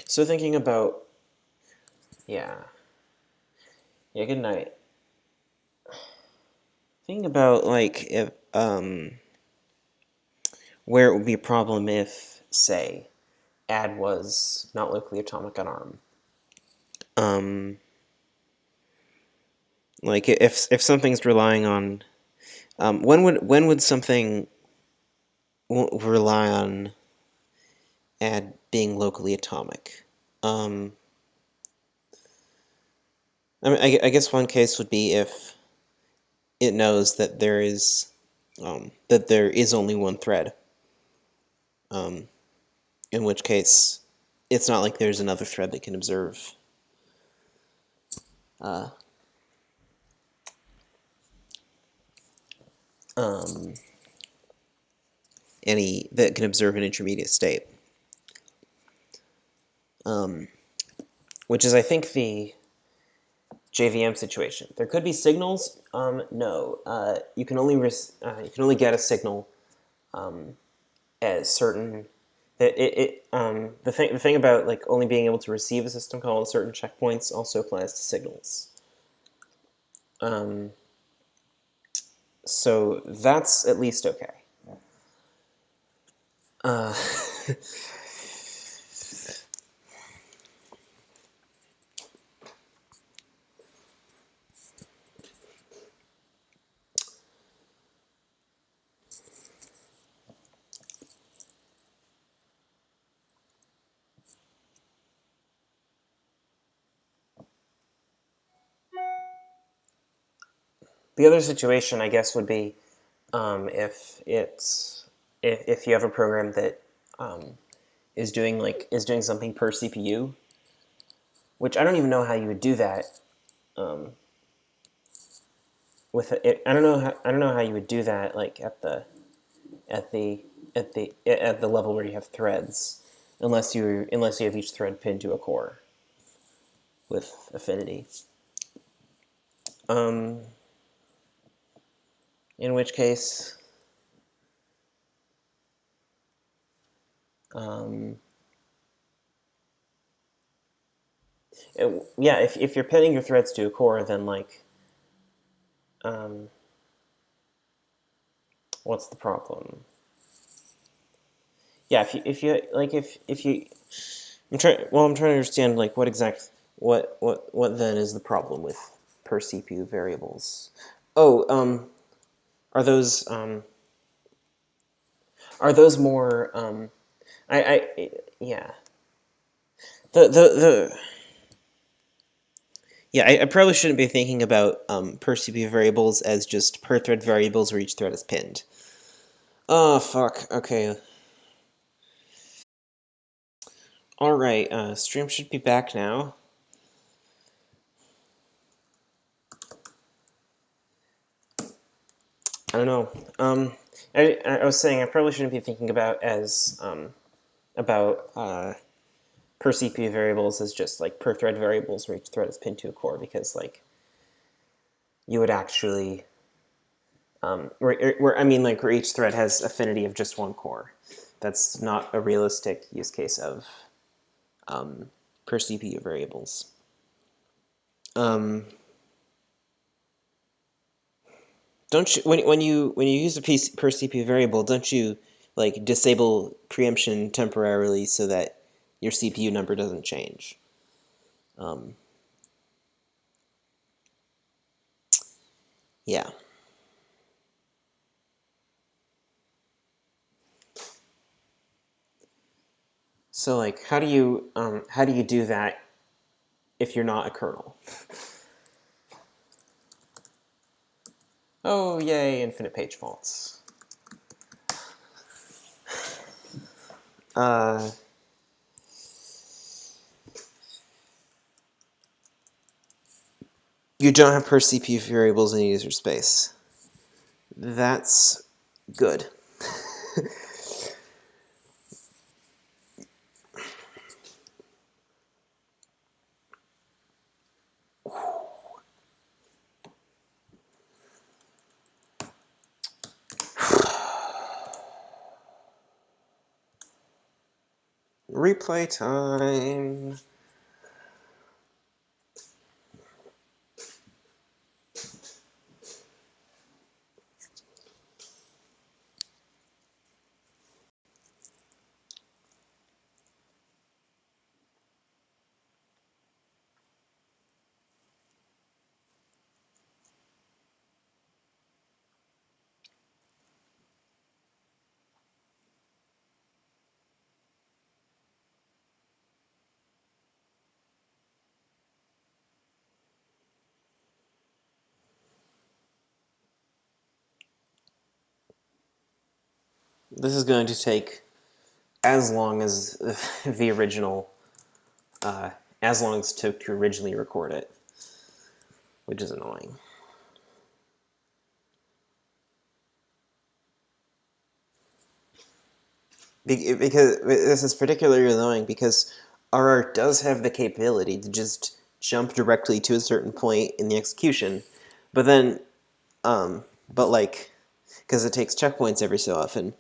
So thinking about, yeah, good night. Thinking about like if where it would be a problem if, say, add was not locally atomic on ARM. Like if something's relying on, when would something rely on add being locally atomic? I mean, I guess one case would be if it knows that there is only one thread. In which case, it's not like there's another thread that can observe an intermediate state. Which is, I think, the JVM situation. There could be signals. No, you can only get a signal as certain. The thing about like only being able to receive a system call at certain checkpoints also applies to signals. So that's at least okay. The other situation, I guess, would be if you have a program that is doing something per CPU, which I don't even know how you would do that. I don't know how you would do that like at the at the level where you have threads, unless you have each thread pinned to a core with affinity. In which case, yeah, if you're pinning your threads to a core, then like, what's the problem? Yeah, if you like if you I'm trying to understand like what then is the problem with per CPU variables? Oh, are those more yeah. The Yeah, I probably shouldn't be thinking about per CPU variables as just per thread variables where each thread is pinned. Oh, fuck. Okay. Alright, stream should be back now. I don't know. I was saying I probably shouldn't be thinking about about per CPU variables as just like per thread variables where each thread is pinned to a core, because like you would actually where I mean like where each thread has affinity of just one core. That's not a realistic use case of per CPU variables. Don't you when you use a per CPU variable, don't you like disable preemption temporarily so that your CPU number doesn't change? Yeah. So like, how do you do that if you're not a kernel? Oh yay, infinite page faults. You don't have per CPU variables in user space. That's good. Replay time. This is going to take as long as the original, as long as it took to originally record it, which is annoying. Because this is particularly annoying because RR does have the capability to just jump directly to a certain point in the execution, but then, but like, because it takes checkpoints every so often.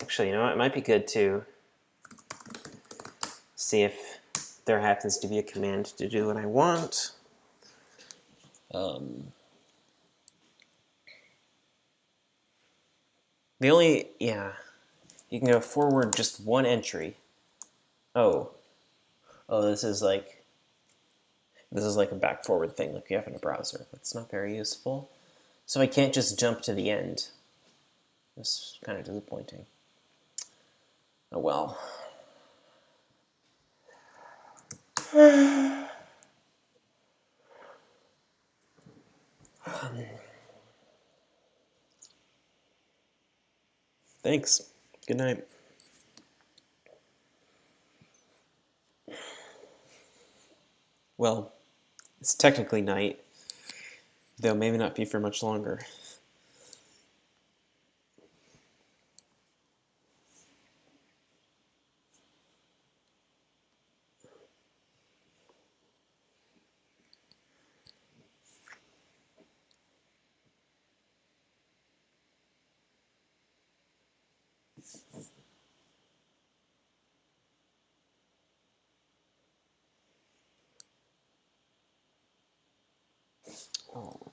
Actually, you know what? It might be good to see if there happens to be a command to do what I want. Yeah, you can go forward just one entry. Oh, this is like a back forward thing like you have in a browser. That's not very useful. So I can't just jump to the end. That's kind of disappointing. Oh well. Thanks. Good night. Well, it's technically night, though maybe not be for much longer. All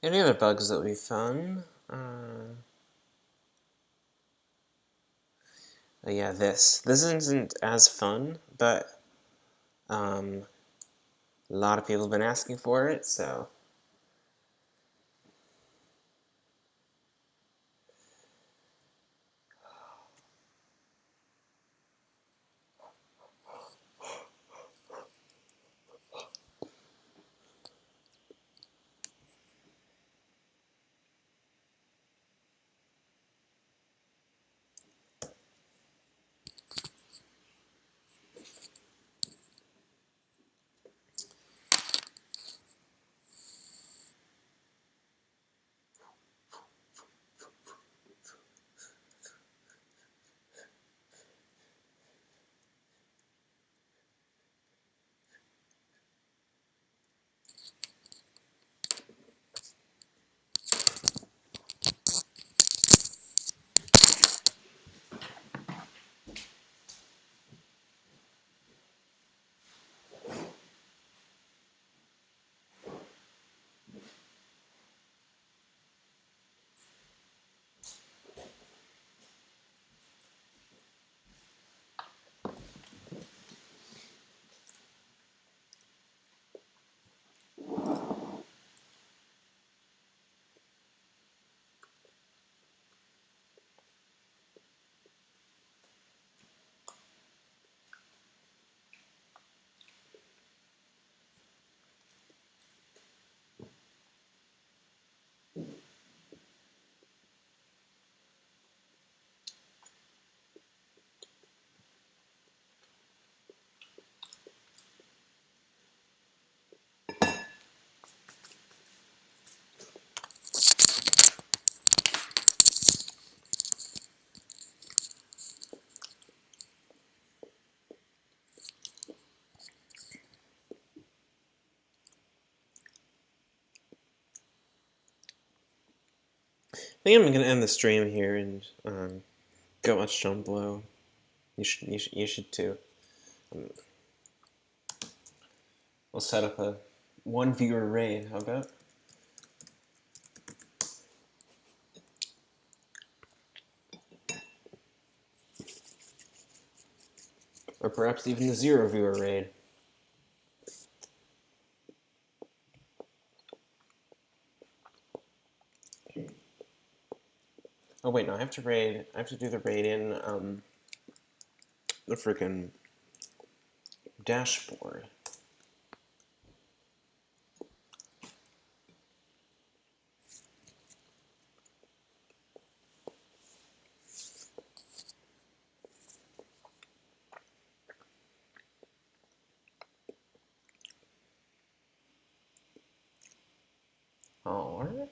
Any other bugs that we found? Yeah, this isn't as fun, but a lot of people have been asking for it, so I think I'm gonna end the stream here and go watch John Blow. You should too. We'll set up a one viewer raid. How about? Or perhaps even the 0 viewer raid. Oh wait, no, I have to raid. I have to do the raid in the freaking dashboard. Alright.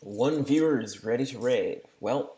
One viewer is ready to raid. Well,